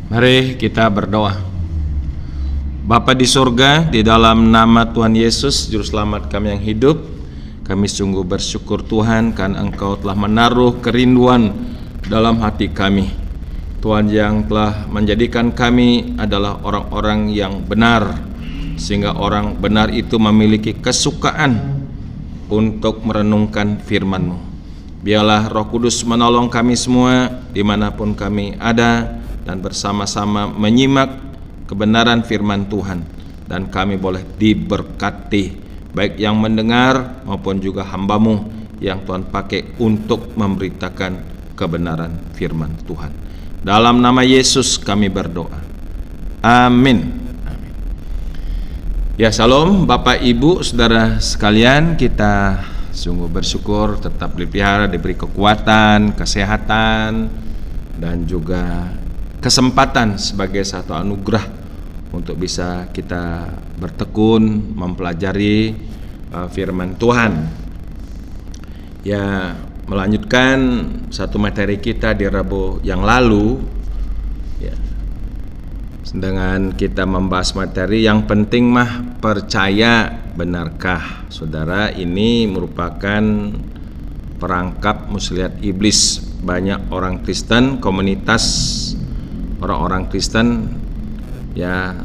Mari kita berdoa. Bapa di surga, di dalam nama Tuhan Yesus, Juru Selamat kami yang hidup, kami sungguh bersyukur Tuhan karena Engkau telah menaruh kerinduan dalam hati kami. Tuhan yang telah menjadikan kami adalah orang-orang yang benar, sehingga orang benar itu memiliki kesukaan untuk merenungkan firman-Mu. Biarlah Roh Kudus menolong kami semua dimanapun kami ada, dan bersama-sama menyimak kebenaran firman Tuhan, dan kami boleh diberkati, baik yang mendengar maupun juga hamba-Mu yang Tuhan pakai untuk memberitakan kebenaran firman Tuhan. Dalam nama Yesus kami berdoa, amin. Ya, salam Bapak Ibu Saudara sekalian, kita sungguh bersyukur tetap dipelihara, diberi kekuatan, kesehatan, dan juga kesempatan sebagai satu anugerah untuk bisa kita bertekun mempelajari firman Tuhan. Ya, melanjutkan satu materi kita di Rabu yang lalu, ya, dengan kita membahas materi yang penting mah percaya benarkah. Saudara, ini merupakan perangkap muslihat iblis. Banyak orang Kristen, komunitas orang-orang Kristen, ya,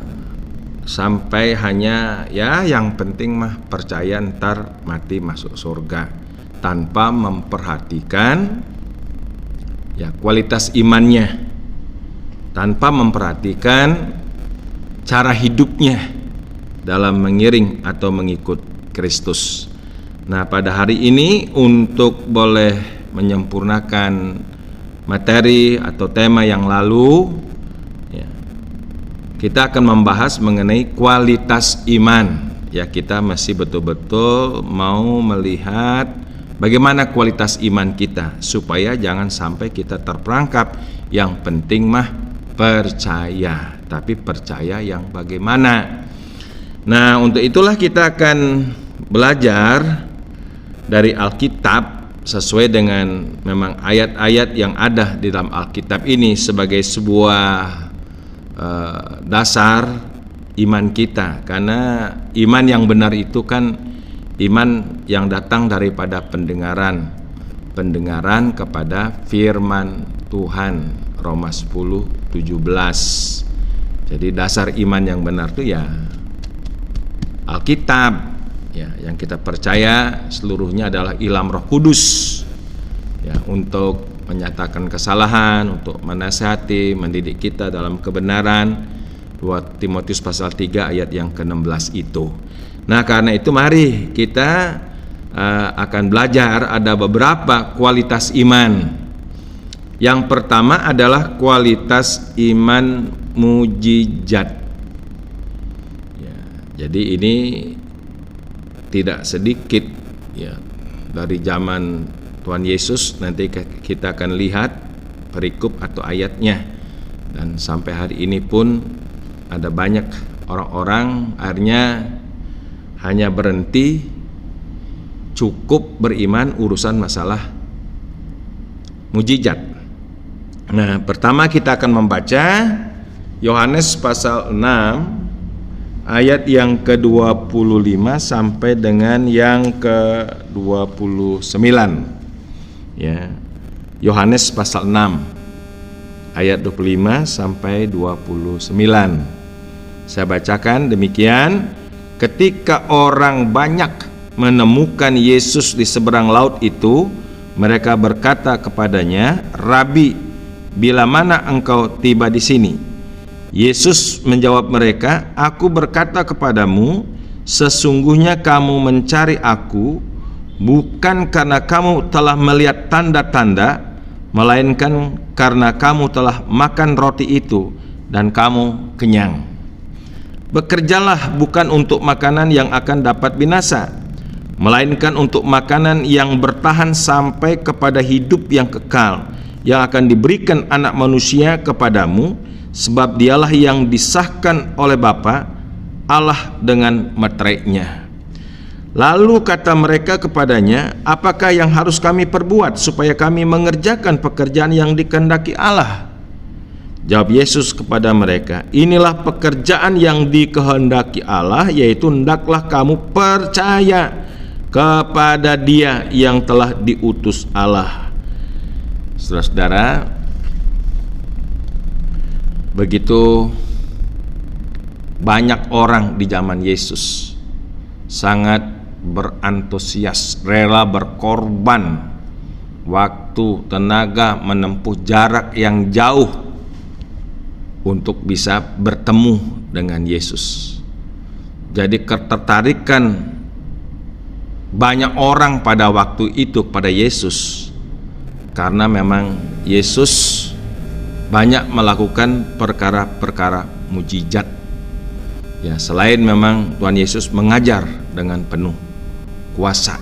sampai hanya ya yang penting mah percaya ntar mati masuk surga, tanpa memperhatikan ya kualitas imannya, tanpa memperhatikan cara hidupnya dalam mengiring atau mengikut Kristus. Nah, pada hari ini untuk boleh menyempurnakan materi atau tema yang lalu, ya, kita akan membahas mengenai kualitas iman. Ya, kita masih betul-betul mau melihat bagaimana kualitas iman kita, supaya jangan sampai kita terperangkap yang penting mah percaya, tapi percaya yang bagaimana. Nah, untuk itulah kita akan belajar dari Alkitab sesuai dengan memang ayat-ayat yang ada di dalam Alkitab ini sebagai sebuah dasar iman kita. Karena iman yang benar itu kan iman yang datang daripada pendengaran kepada firman Tuhan, Roma 10:17. Jadi dasar iman yang benar itu ya Alkitab. Ya, yang kita percaya seluruhnya adalah ilham Roh Kudus, ya, untuk menyatakan kesalahan, untuk menasihati, mendidik kita dalam kebenaran. 2 Timotius pasal 3 ayat yang ke-16 itu. Nah, karena itu mari kita akan belajar ada beberapa kualitas iman. Yang pertama adalah kualitas iman mujizat. Ya, jadi ini tidak sedikit, ya, dari zaman Tuhan Yesus, nanti kita akan lihat perikop atau ayatnya, dan sampai hari ini pun ada banyak orang-orang akhirnya hanya berhenti cukup beriman urusan masalah mujizat. Nah, pertama kita akan membaca Yohanes pasal 6 ayat yang ke-25 sampai dengan yang ke-29. Ya. Yohanes pasal 6 ayat 25 sampai 29. Saya bacakan demikian. Ketika orang banyak menemukan Yesus di seberang laut itu, mereka berkata kepadanya, "Rabi, bila mana engkau tiba di sini?" Yesus menjawab mereka, "Aku berkata kepadamu, sesungguhnya kamu mencari aku bukan karena kamu telah melihat tanda-tanda, melainkan karena kamu telah makan roti itu dan kamu kenyang. Bekerjalah bukan untuk makanan yang akan dapat binasa, melainkan untuk makanan yang bertahan sampai kepada hidup yang kekal, yang akan diberikan Anak Manusia kepadamu, sebab dialah yang disahkan oleh Bapa Allah dengan meterainya." Lalu kata mereka kepadanya, "Apakah yang harus kami perbuat supaya kami mengerjakan pekerjaan yang dikehendaki Allah?" Jawab Yesus kepada mereka, inilah pekerjaan yang dikehendaki Allah, yaitu hendaklah kamu percaya kepada Dia yang telah diutus Allah. Saudara-saudara, begitu banyak orang di zaman Yesus sangat berantusias, rela berkorban waktu, tenaga, menempuh jarak yang jauh untuk bisa bertemu dengan Yesus. Jadi ketertarikan banyak orang pada waktu itu pada Yesus karena memang Yesus banyak melakukan perkara-perkara mujizat. Ya, selain memang Tuhan Yesus mengajar dengan penuh kuasa,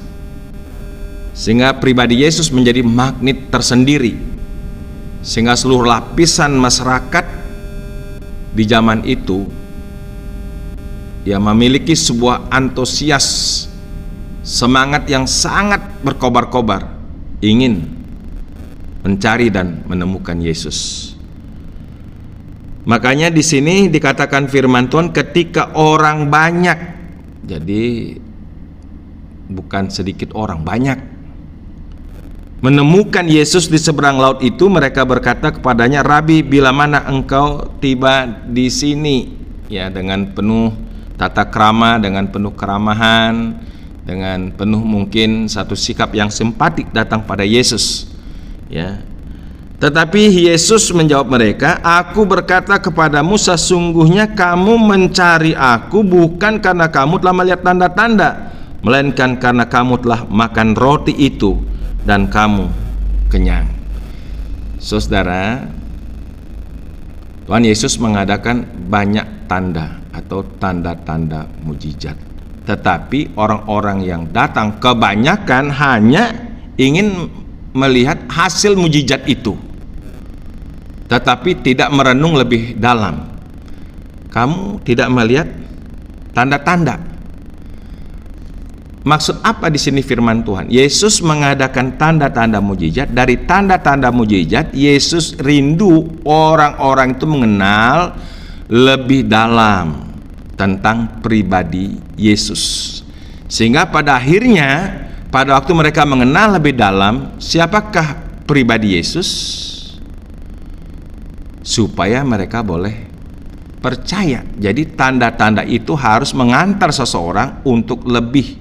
sehingga pribadi Yesus menjadi magnet tersendiri, sehingga seluruh lapisan masyarakat di zaman itu ya memiliki sebuah antusias, semangat yang sangat berkobar-kobar ingin mencari dan menemukan Yesus. Makanya di sini dikatakan firman Tuhan ketika orang banyak, jadi bukan sedikit orang, banyak menemukan Yesus di seberang laut itu, mereka berkata kepadanya, Rabi, bila mana engkau tiba di sini? Ya, dengan penuh tata krama, dengan penuh keramahan, dengan penuh mungkin satu sikap yang simpatik datang pada Yesus. Ya. Tetapi Yesus menjawab mereka, aku berkata kepadamu, sesungguhnya kamu mencari aku bukan karena kamu telah melihat tanda-tanda, melainkan karena kamu telah makan roti itu dan kamu kenyang. Saudara, Tuhan Yesus mengadakan banyak tanda atau tanda-tanda mujizat. Tetapi orang-orang yang datang kebanyakan hanya ingin melihat hasil mujizat itu, tetapi tidak merenung lebih dalam. Kamu tidak melihat tanda-tanda. Maksud apa di sini firman Tuhan? Yesus mengadakan tanda-tanda mujizat. Dari tanda-tanda mujizat, Yesus rindu orang-orang itu mengenal lebih dalam tentang pribadi Yesus. Sehingga pada akhirnya, pada waktu mereka mengenal lebih dalam siapakah pribadi Yesus, supaya mereka boleh percaya. Jadi tanda-tanda itu harus mengantar seseorang untuk lebih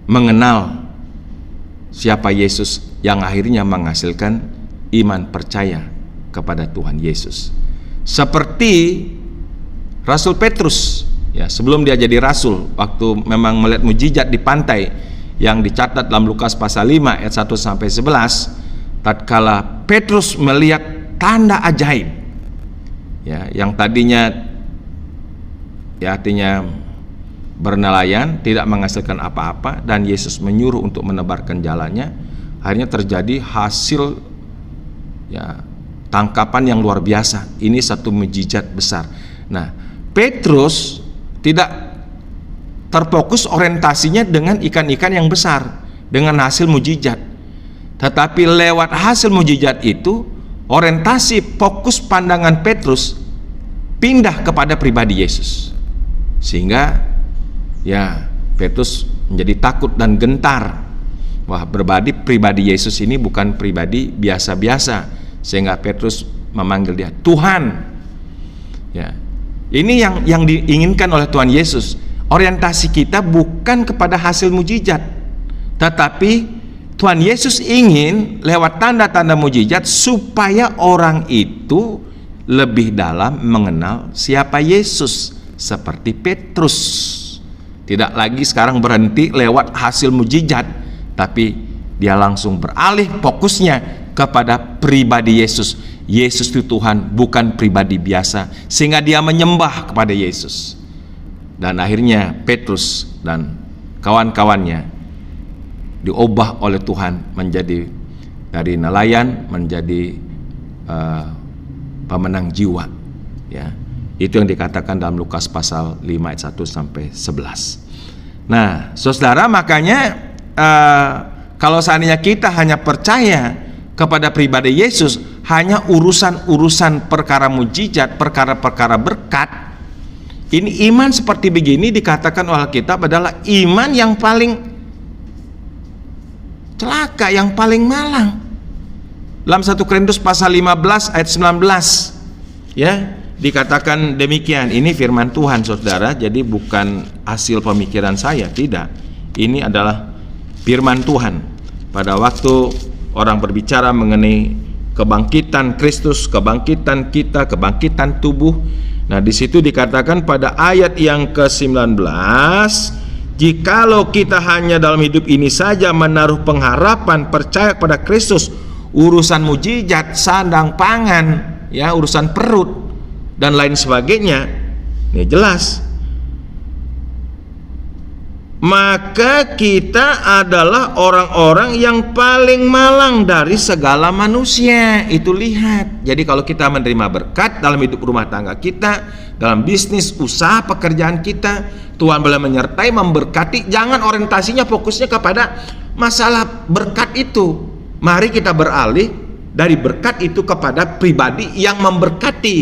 mengenal siapa Yesus, yang akhirnya menghasilkan iman percaya kepada Tuhan Yesus. Seperti Rasul Petrus, ya, sebelum dia jadi rasul, waktu memang melihat mujizat di pantai yang dicatat dalam Lukas pasal 5 ayat 1 sampai 11, tatkala Petrus melihat tanda ajaib, ya, yang tadinya ya artinya bernelayan tidak menghasilkan apa-apa, dan Yesus menyuruh untuk menebarkan jalannya, akhirnya terjadi hasil ya tangkapan yang luar biasa. Ini satu mujizat besar. Nah, Petrus tidak terfokus orientasinya dengan ikan-ikan yang besar, dengan hasil mujizat, tetapi lewat hasil mujizat itu orientasi fokus pandangan Petrus pindah kepada pribadi Yesus, sehingga ya Petrus menjadi takut dan gentar. Wah, pribadi Yesus ini bukan pribadi biasa-biasa, sehingga Petrus memanggil dia Tuhan. Ya, ini yang diinginkan oleh Tuhan Yesus. Orientasi kita bukan kepada hasil mujizat, tetapi Tuhan Yesus ingin lewat tanda-tanda mujizat supaya orang itu lebih dalam mengenal siapa Yesus, seperti Petrus. Tidak lagi sekarang berhenti lewat hasil mujizat, tapi dia langsung beralih fokusnya kepada pribadi Yesus. Yesus itu Tuhan, bukan pribadi biasa, sehingga dia menyembah kepada Yesus. Dan akhirnya Petrus dan kawan-kawannya diubah oleh Tuhan menjadi dari nelayan menjadi pemenang jiwa. Ya. Itu yang dikatakan dalam Lukas pasal 5 ayat 1 sampai 11. Nah, saudara, makanya kalau seandainya kita hanya percaya kepada pribadi Yesus, hanya urusan-urusan perkara mujizat, perkara-perkara berkat. Ini iman seperti begini dikatakan oleh Alkitab adalah iman yang paling celaka, yang paling malang. Dalam 1 Korintus pasal 15 ayat 19 ya, dikatakan demikian. Ini firman Tuhan, saudara, jadi bukan hasil pemikiran saya, tidak. Ini adalah firman Tuhan. Pada waktu orang berbicara mengenai kebangkitan Kristus, kebangkitan kita, kebangkitan tubuh, nah di situ dikatakan pada ayat yang ke-19, jikalau kita hanya dalam hidup ini saja menaruh pengharapan percaya pada Kristus, urusan mujizat, sandang pangan, ya, urusan perut dan lain sebagainya, ini jelas, maka kita adalah orang-orang yang paling malang dari segala manusia. Itu lihat. Jadi kalau kita menerima berkat dalam hidup rumah tangga kita, dalam bisnis, usaha, pekerjaan kita, Tuhan boleh menyertai, memberkati. Jangan orientasinya fokusnya kepada masalah berkat itu. Mari kita beralih dari berkat itu kepada pribadi yang memberkati,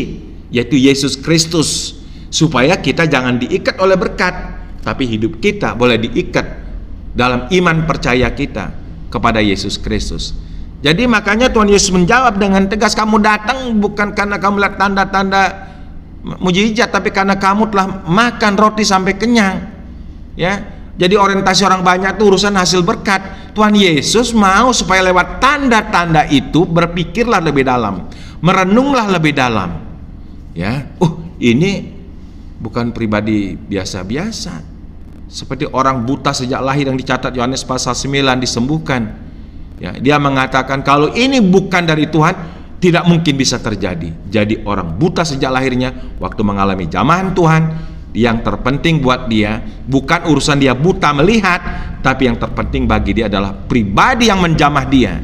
yaitu Yesus Kristus, supaya kita jangan diikat oleh berkat, tapi hidup kita boleh diikat dalam iman percaya kita kepada Yesus Kristus. Jadi makanya Tuhan Yesus menjawab dengan tegas, kamu datang bukan karena kamu lihat tanda-tanda mujizat, tapi karena kamu telah makan roti sampai kenyang. Ya, jadi orientasi orang banyak itu urusan hasil berkat. Tuhan Yesus mau supaya lewat tanda-tanda itu berpikirlah lebih dalam, merenunglah lebih dalam. Ya, ini bukan pribadi biasa-biasa. Seperti orang buta sejak lahir yang dicatat Yohanes pasal 9 disembuhkan. Ya, dia mengatakan kalau ini bukan dari Tuhan, tidak mungkin bisa terjadi. Jadi orang buta sejak lahirnya waktu mengalami jamahan Tuhan, yang terpenting buat dia bukan urusan dia buta melihat, tapi yang terpenting bagi dia adalah pribadi yang menjamah dia.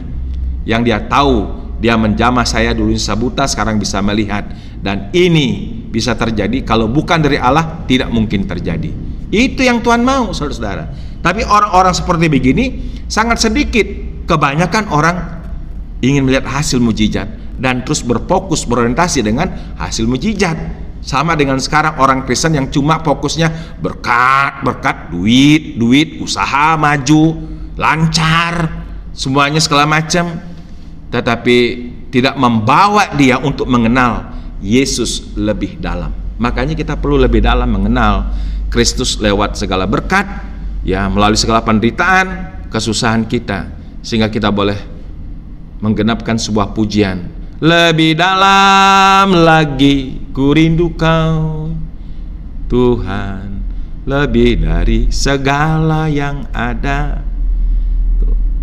Yang dia tahu, dia menjamah saya dulu bisa buta, sekarang bisa melihat. Dan ini bisa terjadi, kalau bukan dari Allah tidak mungkin terjadi. Itu yang Tuhan mau, saudara-saudara. Tapi orang-orang seperti begini sangat sedikit. Kebanyakan orang ingin melihat hasil mujizat dan terus berfokus, berorientasi dengan hasil mujizat. Sama dengan sekarang orang Kristen yang cuma fokusnya berkat, duit, usaha maju, lancar, semuanya segala macam, tetapi tidak membawa dia untuk mengenal Yesus lebih dalam. Makanya kita perlu lebih dalam mengenal Kristus lewat segala berkat, ya, melalui segala penderitaan, kesusahan kita, sehingga kita boleh menggenapkan sebuah pujian, lebih dalam lagi ku rindu Kau Tuhan, lebih dari segala yang ada.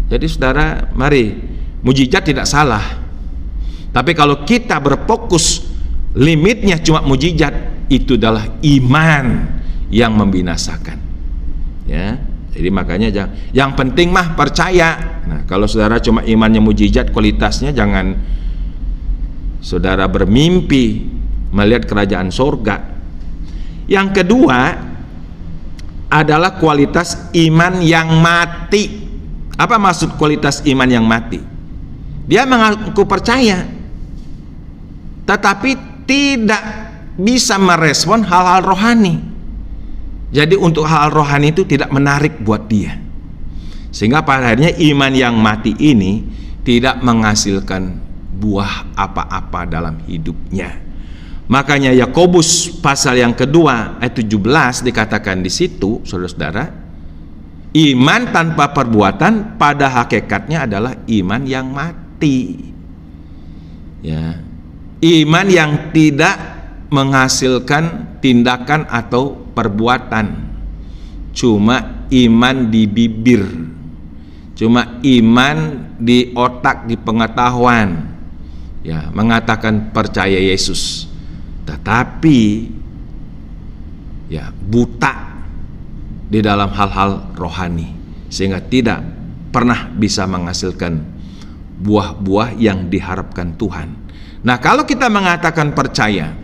Jadi saudara, mari, mujizat tidak salah, tapi kalau kita berfokus limitnya cuma mujizat, itu adalah iman yang membinasakan. Ya, jadi makanya yang penting mah percaya. Nah, kalau saudara cuma imannya mujizat, kualitasnya jangan saudara bermimpi melihat kerajaan sorga. Yang kedua adalah kualitas iman yang mati. Apa maksud kualitas iman yang mati? Dia mengaku percaya, tetapi tidak bisa merespon hal-hal rohani. Jadi untuk hal rohani itu tidak menarik buat dia, sehingga pada akhirnya iman yang mati ini tidak menghasilkan buah apa-apa dalam hidupnya. Makanya Yakobus pasal yang kedua ayat 17 dikatakan di situ, saudara-saudara, iman tanpa perbuatan pada hakikatnya adalah iman yang mati. Ya, iman yang tidak menghasilkan tindakan atau perbuatan, cuma iman di bibir, cuma iman di otak, di pengetahuan, ya, mengatakan percaya Yesus, tetapi ya buta di dalam hal-hal rohani, sehingga tidak pernah bisa menghasilkan buah-buah yang diharapkan Tuhan. Nah, kalau kita mengatakan percaya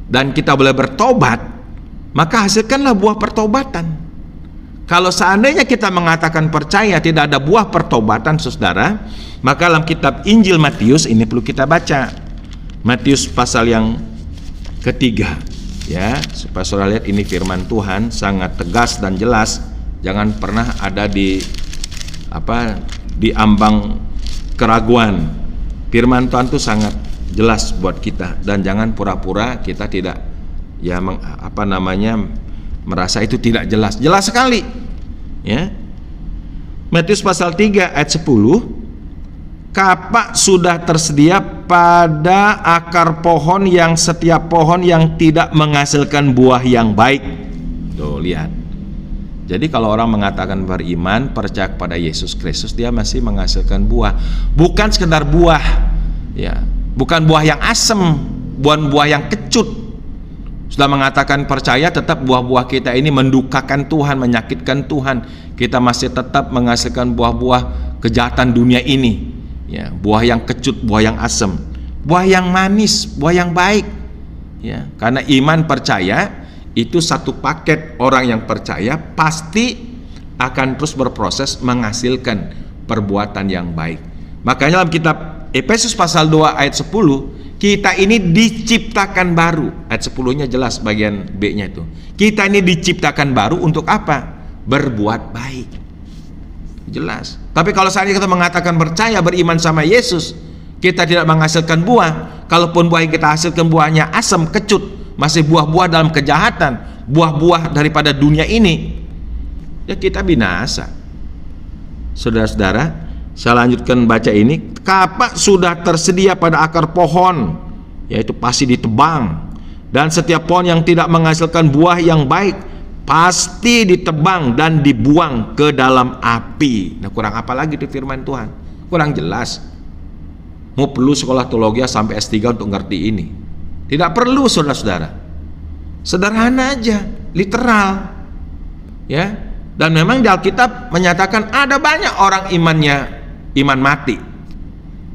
dan kita boleh bertobat, maka hasilkanlah buah pertobatan. Kalau seandainya kita mengatakan percaya tidak ada buah pertobatan, saudara, maka dalam kitab Injil Matius ini perlu kita baca. Matius pasal yang ketiga, ya, supaya saudara lihat ini firman Tuhan sangat tegas dan jelas. Jangan pernah ada di ambang keraguan. Firman Tuhan itu sangat jelas buat kita, dan jangan pura-pura kita tidak merasa itu tidak jelas. Jelas sekali, ya. Matius pasal 3 ayat 10, kapak sudah tersedia pada akar pohon yang setiap pohon yang tidak menghasilkan buah yang baik. Tuh, lihat. Jadi kalau orang mengatakan beriman, percaya kepada Yesus Kristus, dia masih menghasilkan buah. Bukan sekedar buah, ya. Bukan buah yang asem, bukan buah yang kecut. Sudah mengatakan percaya, tetap buah-buah kita ini mendukakan Tuhan, menyakitkan Tuhan. Kita masih tetap menghasilkan buah-buah kejahatan dunia ini, ya, buah yang kecut, buah yang asem, buah yang manis, buah yang baik, ya. Karena iman percaya itu satu paket. Orang yang percaya pasti akan terus berproses menghasilkan perbuatan yang baik. Makanya dalam kitab Efesus pasal 2 ayat 10, kita ini diciptakan baru. Ayat 10-nya jelas bagian B-nya itu. Kita ini diciptakan baru untuk apa? Berbuat baik. Jelas. Tapi kalau seandainya kita mengatakan percaya, beriman sama Yesus, kita tidak menghasilkan buah. Kalaupun buah yang kita hasilkan buahnya asam, kecut, masih buah-buah dalam kejahatan, buah-buah daripada dunia ini, ya kita binasa. Saudara-saudara, saya lanjutkan baca ini. Kapak sudah tersedia pada akar pohon, yaitu pasti ditebang, dan setiap pohon yang tidak menghasilkan buah yang baik pasti ditebang dan dibuang ke dalam api. Nah, kurang apa lagi itu firman Tuhan? Kurang jelas. Mau perlu sekolah teologi sampai S3 untuk ngerti ini? Tidak perlu, saudara-saudara. Sederhana aja, literal, ya. Dan memang di Alkitab menyatakan ada banyak orang iman mati.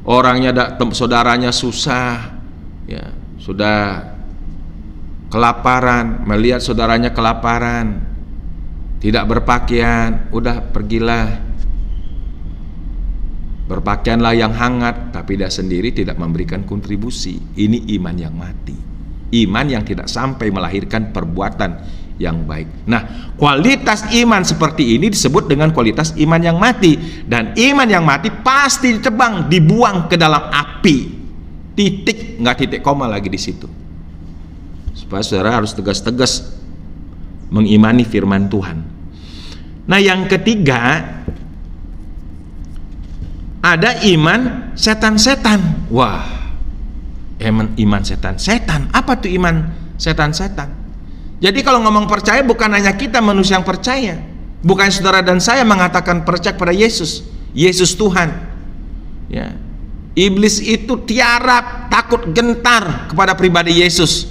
Orangnya saudaranya susah, ya, sudah kelaparan, melihat saudaranya kelaparan, tidak berpakaian, udah pergilah, berpakaianlah yang hangat, tapi dia sendiri tidak memberikan kontribusi. Ini iman yang mati, iman yang tidak sampai melahirkan perbuatan yang baik. Nah, kualitas iman seperti ini disebut dengan kualitas iman yang mati. Dan iman yang mati pasti ditebang, dibuang ke dalam api. Titik, nggak titik koma lagi di situ. Supaya saudara harus tegas-tegas mengimani firman Tuhan. Nah, yang ketiga, ada iman setan-setan. Wah, iman setan-setan. Apa tuh iman setan-setan? Jadi kalau ngomong percaya, bukan hanya kita manusia yang percaya. Bukan saudara dan saya mengatakan percaya kepada Yesus, Yesus Tuhan, ya. Iblis itu tiarap, takut, gentar kepada pribadi Yesus,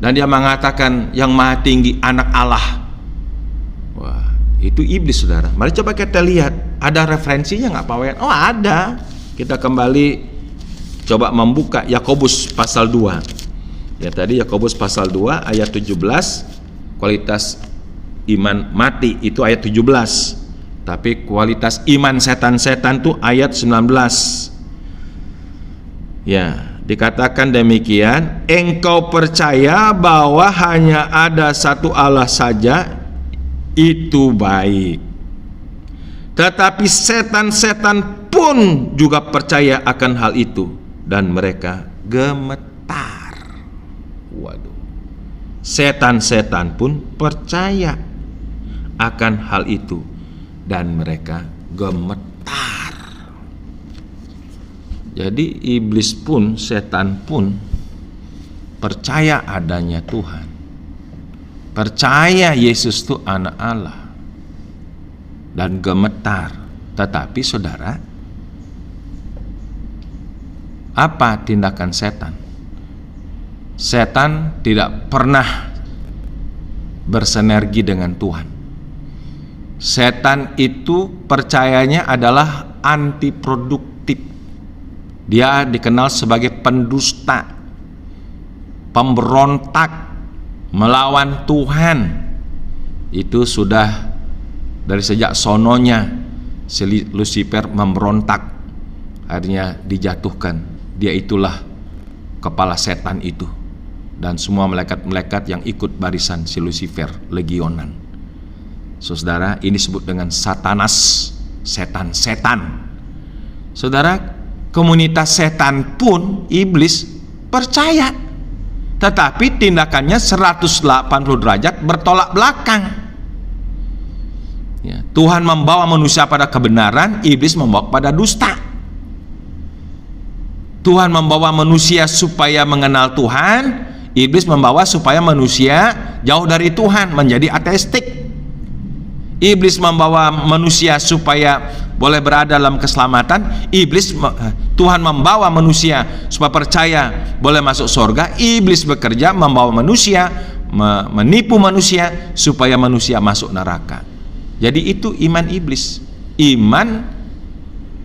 dan dia mengatakan yang maha tinggi, anak Allah. Wah, itu iblis, saudara. Mari coba kita lihat, ada referensinya nggak Pak Wayan? Oh, ada. Kita kembali coba membuka Yakobus pasal 2. Ya, tadi Yakobus pasal 2 ayat 17, kualitas iman mati itu ayat 17. Tapi kualitas iman setan-setan itu ayat 19. Ya, dikatakan demikian, engkau percaya bahwa hanya ada satu Allah saja, itu baik. Tetapi setan-setan pun juga percaya akan hal itu, dan mereka gemetar. Waduh, setan-setan pun percaya akan hal itu, dan mereka gemetar. Jadi iblis pun, setan pun percaya adanya Tuhan, percaya Yesus itu anak Allah, dan gemetar. Tetapi saudara, apa tindakan setan? Setan tidak pernah bersinergi dengan Tuhan. Setan itu percayanya adalah antiproduktif. Dia dikenal sebagai pendusta, pemberontak, melawan Tuhan. Itu sudah Dari sejak sononya si Lucifer memberontak, akhirnya dijatuhkan. Dia itulah kepala setan itu, dan semua malaikat-malaikat yang ikut barisan si Lucifer, legionan. Saudara, ini disebut dengan Satanas, setan-setan. Saudara, komunitas setan pun iblis percaya, tetapi tindakannya 180 derajat bertolak belakang. Ya, Tuhan membawa manusia pada kebenaran, iblis membawa pada dusta. Tuhan membawa manusia supaya mengenal Tuhan, iblis membawa supaya manusia jauh dari Tuhan, menjadi ateistik. Iblis membawa manusia supaya boleh berada dalam keselamatan, Tuhan membawa manusia supaya percaya boleh masuk surga. Iblis bekerja membawa manusia, menipu manusia supaya manusia masuk neraka. Jadi itu iman iblis, iman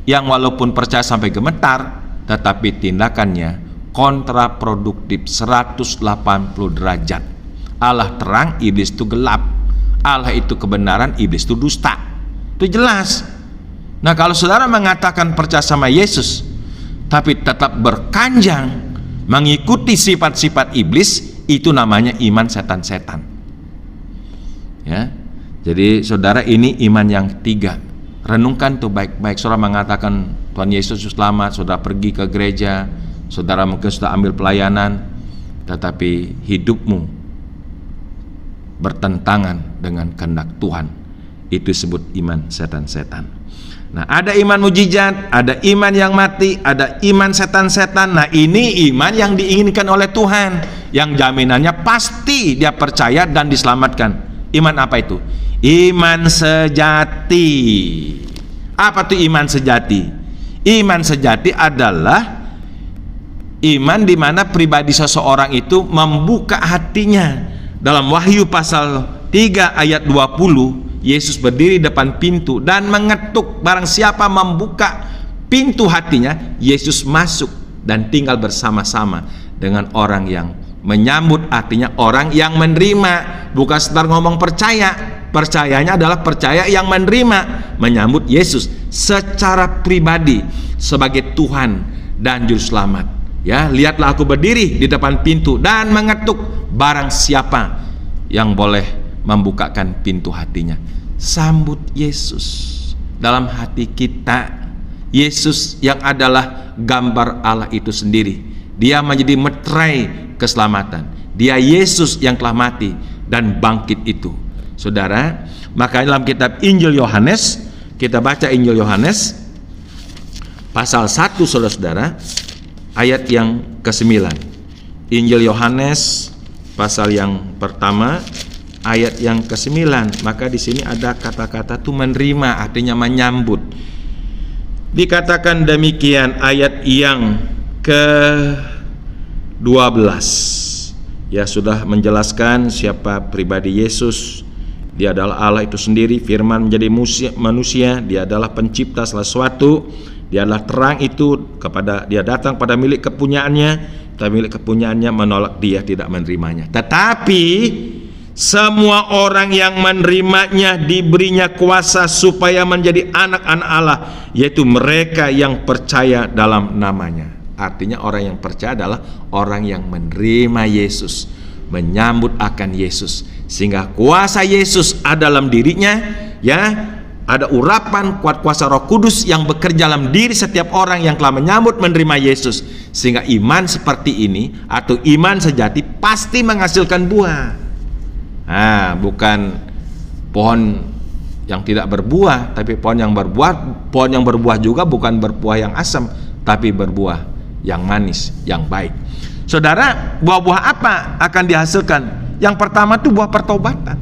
yang walaupun percaya sampai gemetar, tetapi tindakannya kontraproduktif 180 derajat. Allah terang, iblis itu gelap. Allah itu kebenaran, iblis itu dusta. Itu jelas. Nah, kalau saudara mengatakan percaya sama Yesus tapi tetap berkanjang mengikuti sifat-sifat iblis, itu namanya iman setan-setan. Ya. Jadi saudara, ini iman yang tiga. Renungkan tuh baik-baik. Saudara mengatakan Tuhan Yesus selamat, saudara pergi ke gereja, saudara mungkin sudah ambil pelayanan, tetapi hidupmu bertentangan dengan kehendak Tuhan. Itu disebut iman setan-setan. Nah, ada iman mujizat, ada iman yang mati, ada iman setan-setan. Nah, ini iman yang diinginkan oleh Tuhan, yang jaminannya pasti dia percaya dan diselamatkan. Iman apa itu? Iman sejati. Apa tuh iman sejati? Iman sejati adalah iman di mana pribadi seseorang itu membuka hatinya. Dalam Wahyu pasal 3 ayat 20, Yesus berdiri depan pintu dan mengetuk. Barang siapa membuka pintu hatinya, Yesus masuk dan tinggal bersama-sama dengan orang yang menyambut, artinya orang yang menerima. Bukan sekedar ngomong percaya. Percayanya adalah percaya yang menerima, menyambut Yesus secara pribadi sebagai Tuhan dan Juru Selamat. Ya, lihatlah aku berdiri di depan pintu dan mengetuk. Barang siapa yang boleh membukakan pintu hatinya, sambut Yesus dalam hati kita. Yesus yang adalah gambar Allah itu sendiri, dia menjadi meterai keselamatan. Dia Yesus yang telah mati dan bangkit itu. Saudara, maka dalam kitab Injil Yohanes, kita baca Injil Yohanes pasal 1, saudara-saudara, ayat yang ke-9. Injil Yohanes pasal yang pertama ayat yang ke-9. Maka di sini ada kata-kata itu menerima, artinya menyambut. Dikatakan demikian ayat yang ke-12. Ya, sudah menjelaskan siapa pribadi Yesus. Dia adalah Allah itu sendiri, firman menjadi manusia, dia adalah pencipta sesuatu, dia adalah terang itu, kepada dia datang pada milik kepunyaannya, tapi milik kepunyaannya menolak dia, tidak menerimanya. Tetapi semua orang yang menerimanya diberinya kuasa supaya menjadi anak-anak Allah, yaitu mereka yang percaya dalam namanya. Artinya orang yang percaya adalah orang yang menerima Yesus, menyambut akan Yesus, sehingga kuasa Yesus ada dalam dirinya. Ya, ada urapan kuat kuasa Roh Kudus yang bekerja dalam diri setiap orang yang telah menyambut menerima Yesus, sehingga iman seperti ini atau iman sejati pasti menghasilkan buah. Nah, bukan pohon yang tidak berbuah, tapi pohon yang berbuah. Pohon yang berbuah juga bukan berbuah yang asam, tapi berbuah yang manis, yang baik. Saudara, buah-buah apa akan dihasilkan? Yang pertama itu buah pertobatan.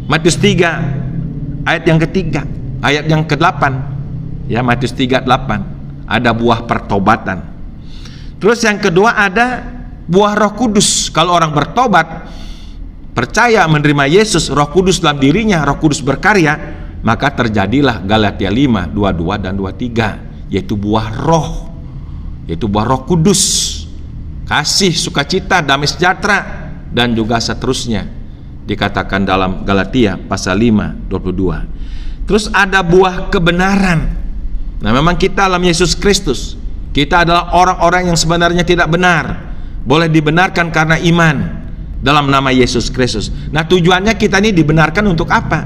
Matius 3 ayat yang ketiga, ayat yang ke-8. Ya, Matius 3:8. Ada buah pertobatan. Terus yang kedua ada buah Roh Kudus. Kalau orang bertobat, percaya menerima Yesus, Roh Kudus dalam dirinya, Roh Kudus berkarya, maka terjadilah Galatia 5, 22 dan 23, yaitu buah roh, yaitu buah Roh Kudus. Kasih, sukacita, damai sejahtera, dan juga seterusnya. dikatakan dalam Galatia pasal 5, 22. Terus ada buah kebenaran. Nah, memang kita dalam Yesus Kristus, kita adalah orang-orang yang sebenarnya tidak benar, boleh dibenarkan karena iman dalam nama Yesus Kristus. Nah, tujuannya kita ini dibenarkan untuk apa?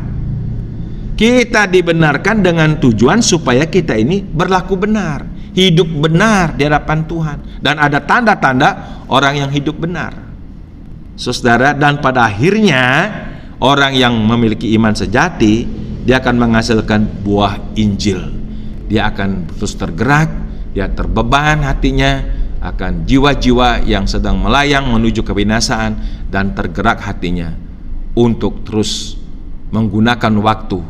Kita dibenarkan dengan tujuan supaya kita ini berlaku benar, hidup benar di hadapan Tuhan, dan ada tanda-tanda orang yang hidup benar, saudara. Dan pada akhirnya orang yang memiliki iman sejati, dia akan menghasilkan buah Injil. Dia akan terus tergerak, dia terbeban hatinya akan jiwa-jiwa yang sedang melayang menuju kebinasaan, dan tergerak hatinya untuk terus menggunakan waktu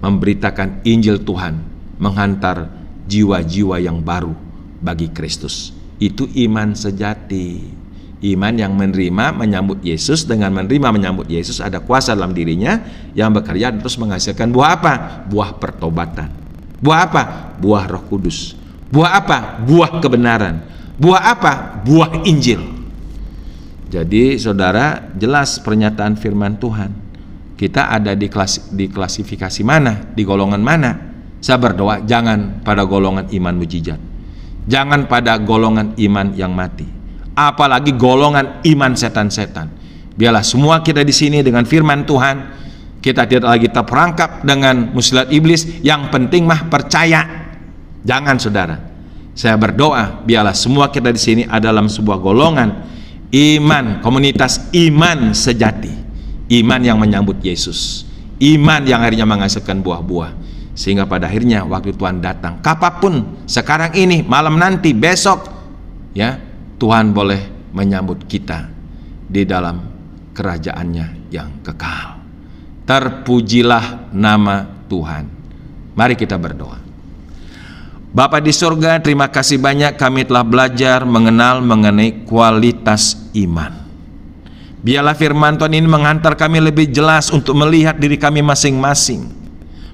memberitakan Injil Tuhan, menghantar jiwa-jiwa yang baru bagi Kristus. Itu iman sejati. Iman yang menerima menyambut Yesus. Dengan menerima menyambut Yesus ada kuasa dalam dirinya yang bekerja terus menghasilkan buah apa? Buah pertobatan. Buah apa? Buah Roh Kudus. Buah apa? Buah kebenaran. Buah apa? Buah Injil. Jadi saudara, jelas pernyataan firman Tuhan. Kita ada di klasifikasi mana? Di golongan mana? Saya berdoa jangan pada golongan iman mujizat. Jangan pada golongan iman yang mati. Apalagi golongan iman setan-setan. Biarlah semua kita di sini dengan firman Tuhan, kita tidak lagi terperangkap dengan muslihat iblis. Yang penting mah percaya. Jangan, saudara. Saya berdoa biarlah semua kita di sini ada dalam sebuah golongan iman, komunitas iman sejati. Iman yang menyambut Yesus, iman yang akhirnya menghasilkan buah-buah, sehingga pada akhirnya waktu Tuhan datang, kapanpun, sekarang ini, malam nanti, besok, ya, Tuhan boleh menyambut kita di dalam kerajaannya yang kekal. Terpujilah nama Tuhan. Mari kita berdoa. Bapa di surga, terima kasih banyak kami telah belajar mengenal mengenai kualitas iman. Biarlah firman Tuhan ini menghantar kami lebih jelas untuk melihat diri kami masing-masing,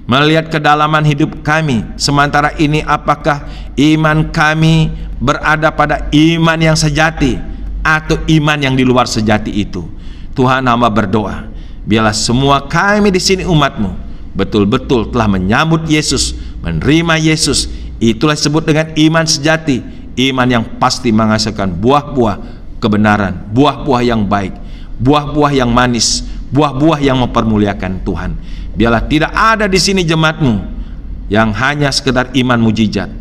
melihat kedalaman hidup kami. Sementara ini apakah iman kami berada pada iman yang sejati atau iman yang di luar sejati itu. Tuhan, hamba berdoa, biarlah semua kami di sini umat-Mu betul-betul telah menyambut Yesus, menerima Yesus. Itulah disebut dengan iman sejati, iman yang pasti menghasilkan buah-buah kebenaran, buah-buah yang baik, buah-buah yang manis, buah-buah yang mempermuliakan Tuhan. Biarlah tidak ada di sini jemaat-Mu yang hanya sekedar iman mujizat,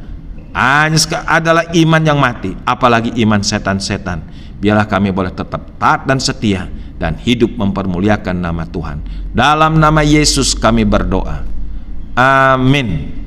hanya adalah iman yang mati, apalagi iman setan-setan. Biarlah kami boleh tetap taat dan setia dan hidup mempermuliakan nama Tuhan. Dalam nama Yesus kami berdoa. Amin.